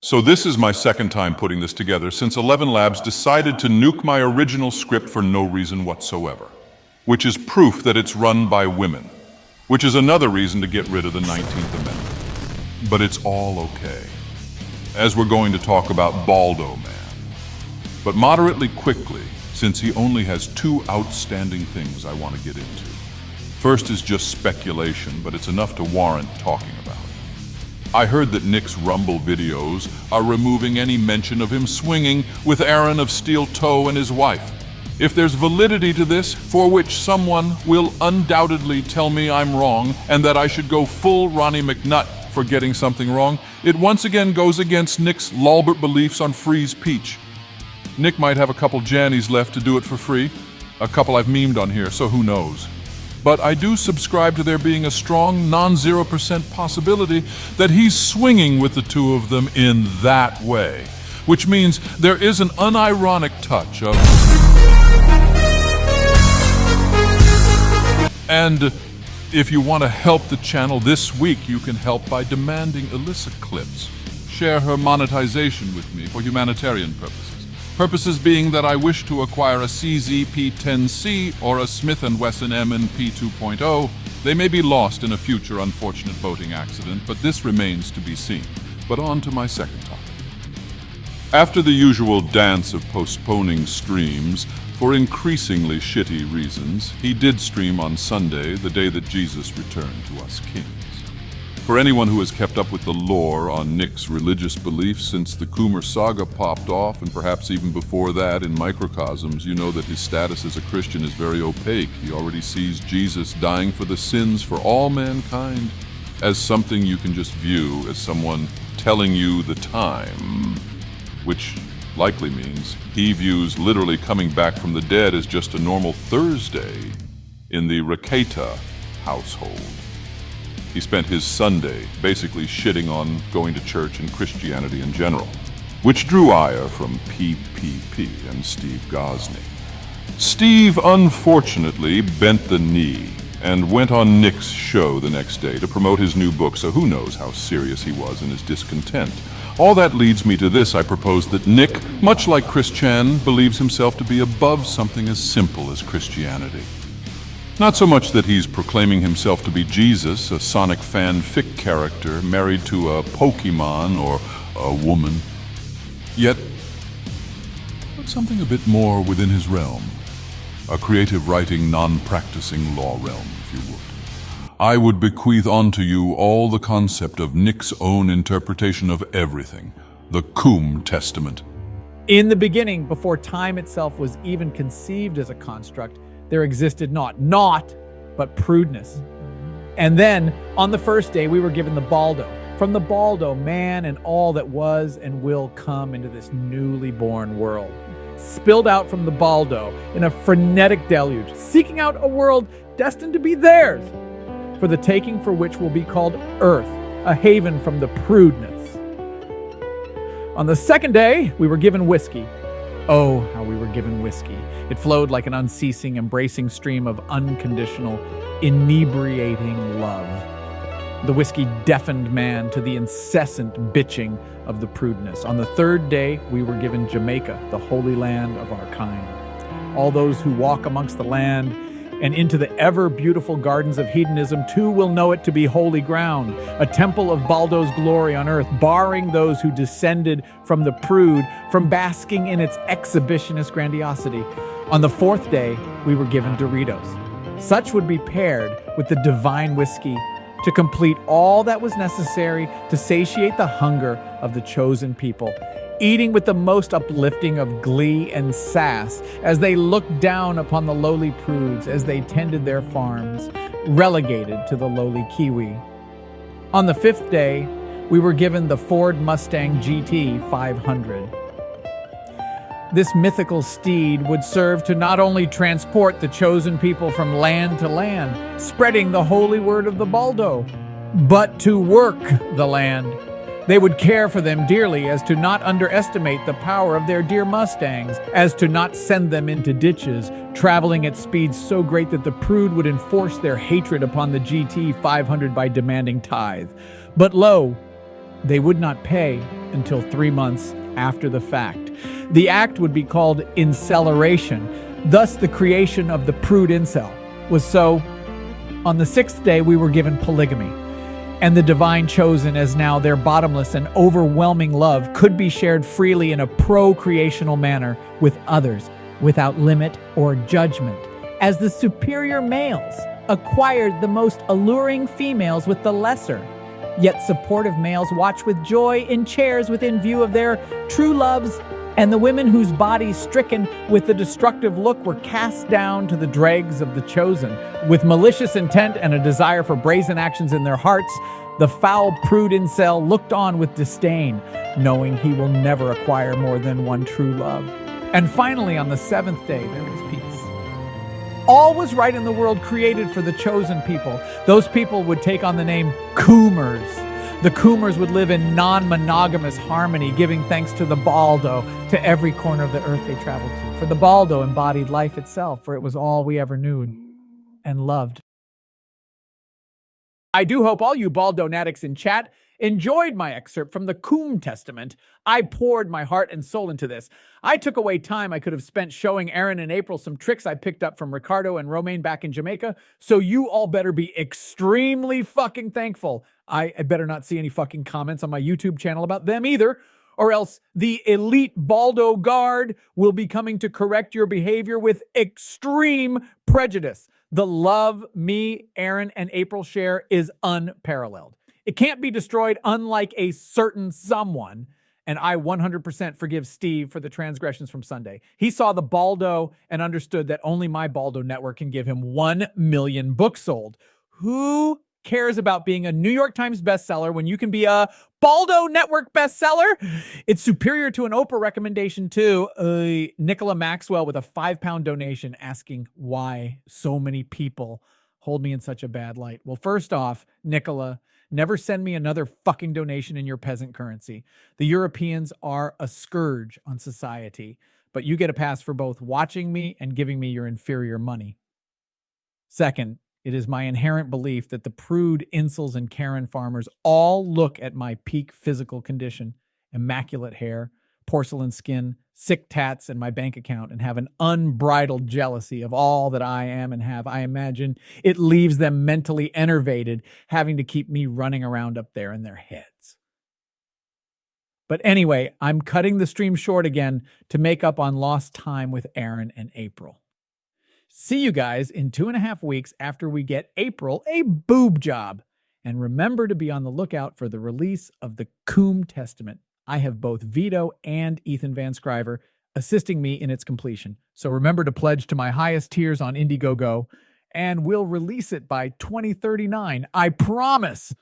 So this is my second time putting this together since 11 Labs decided to nuke my original script for no reason whatsoever, which is proof that it's run by women, which is another reason to get rid of the 19th Amendment. But it's all okay, as we're going to talk about Balldo Man. But moderately quickly, since he only has two outstanding things I want to get into. First is just speculation, but it's enough to warrant talking about. I heard that Nick's Rumble videos are removing any mention of him swinging with Aaron of Steel Toe and his wife. If there's validity to this, for which someone will undoubtedly tell me I'm wrong and that I should go full Ronnie McNutt for getting something wrong, it once again goes against Nick's Lolbert beliefs on Freeze Peach. Nick might have a couple Jannies left to do it for free, a couple I've memed on here, so who knows. But I do subscribe to there being a strong non-0% possibility that he's swinging with the two of them in that way, which means there is an unironic touch of... And if you want to help the channel this week, you can help by demanding Alyssa clips. Share her monetization with me for humanitarian purposes. Purposes being that I wish to acquire a CZ-P10C or a Smith & Wesson M&P 2.0. They may be lost in a future unfortunate boating accident, but this remains to be seen. But on to my second topic. After the usual dance of postponing streams for increasingly shitty reasons, he did stream on Sunday, the day that Jesus returned to us kings. For anyone who has kept up with the lore on Nick's religious beliefs since the Coomer saga popped off, and perhaps even before that in microcosms, you know that his status as a Christian is very opaque. He already sees Jesus dying for the sins for all mankind as something you can just view as someone telling you the time, which likely means he views literally coming back from the dead as just a normal Thursday in the Rekieta household. He spent his Sunday basically shitting on going to church and Christianity in general, which drew ire from PPP and Steve Gosney. Steve unfortunately bent the knee and went on Nick's show the next day to promote his new book, so who knows how serious he was in his discontent. All that leads me to this. I propose that Nick, much like Chris Chan, believes himself to be above something as simple as Christianity. Not so much that he's proclaiming himself to be Jesus, a Sonic fanfic character married to a Pokemon or a woman. Yet, but something a bit more within his realm. A creative writing, non-practicing law realm, if you would. I would bequeath unto you all the concept of Nick's own interpretation of everything, the Kum Testament. In the beginning, before time itself was even conceived as a construct, there existed not, but prudeness. And then, on the first day, we were given the Balldo. From the Balldo, man and all that was and will come into this newly born world. Spilled out from the Balldo in a frenetic deluge, seeking out a world destined to be theirs, for the taking for which will be called Earth, a haven from the prudeness. On the second day, we were given whiskey. Oh, how we were given whiskey. It flowed like an unceasing, embracing stream of unconditional, inebriating love. The whiskey deafened man to the incessant bitching of the prudeness. On the third day, we were given Jamaica, the holy land of our kind. All those who walk amongst the land and into the ever-beautiful gardens of hedonism too will know it to be holy ground, a temple of Balldo's glory on earth, barring those who descended from the prude from basking in its exhibitionist grandiosity. On the fourth day, we were given Doritos. Such would be paired with the divine whiskey to complete all that was necessary to satiate the hunger of the chosen people, eating with the most uplifting of glee and sass as they looked down upon the lowly prudes as they tended their farms, relegated to the lowly Kiwi. On the fifth day, we were given the Ford Mustang GT 500. This mythical steed would serve to not only transport the chosen people from land to land, spreading the holy word of the Balldo, but to work the land. They would care for them dearly, as to not underestimate the power of their dear Mustangs, as to not send them into ditches, traveling at speeds so great that the prude would enforce their hatred upon the GT 500 by demanding tithe. But lo, They would not pay until 3 months after the fact. The act would be called incelleration, thus the creation of the prude incel was so. On the 6th day, we were given polygamy, and the divine chosen as now their bottomless and overwhelming love could be shared freely in a procreational manner with others without limit or judgment, as the superior males acquired the most alluring females with the lesser. Yet supportive males watch with joy in chairs within view of their true loves, and the women whose bodies stricken with the destructive look were cast down to the dregs of the chosen. With malicious intent and a desire for brazen actions in their hearts, the foul prude incel looked on with disdain, knowing he will never acquire more than one true love. And finally, on the 7th day, there was peace. All was right in the world created for the chosen people. Those people would take on the name Coomers. The Coomers would live in non-monogamous harmony, giving thanks to the Balldo to every corner of the earth they traveled to. For the Balldo embodied life itself, for it was all we ever knew and loved. I do hope all you Balldo-natics in chat enjoyed my excerpt from the Kum Testament. I poured my heart and soul into this. I took away time I could have spent showing Aaron and April some tricks I picked up from Ricardo and Romaine back in Jamaica, so you all better be extremely fucking thankful. I better not see any fucking comments on my YouTube channel about them either, or else the elite Balldo Guard will be coming to correct your behavior with extreme prejudice. The love me, Aaron, and April share is unparalleled. It can't be destroyed, unlike a certain someone. And I 100% forgive Steve for the transgressions from Sunday. He saw the Balldo and understood that only my Balldo network can give him 1 million books sold. Who cares about being a New York Times bestseller when you can be a Balldo Network bestseller? It's superior to an Oprah recommendation too. Nicola Maxwell with a £5 donation asking why so many people hold me in such a bad light. Well, first off, Nicola, never send me another fucking donation in your peasant currency. The Europeans are a scourge on society, but you get a pass for both watching me and giving me your inferior money. Second, it is my inherent belief that the prude incels and Karen farmers all look at my peak physical condition, immaculate hair, porcelain skin, sick tats, and my bank account, and have an unbridled jealousy of all that I am and have. I imagine it leaves them mentally enervated, having to keep me running around up there in their heads. But anyway, I'm cutting the stream short again to make up on lost time with Aaron and April. See you guys in 2.5 weeks after we get April a boob job. And remember to be on the lookout for the release of the Kum Testament. I have both Vito and Ethan Van Scriver assisting me in its completion. So remember to pledge to my highest tiers on Indiegogo, and we'll release it by 2039. I promise.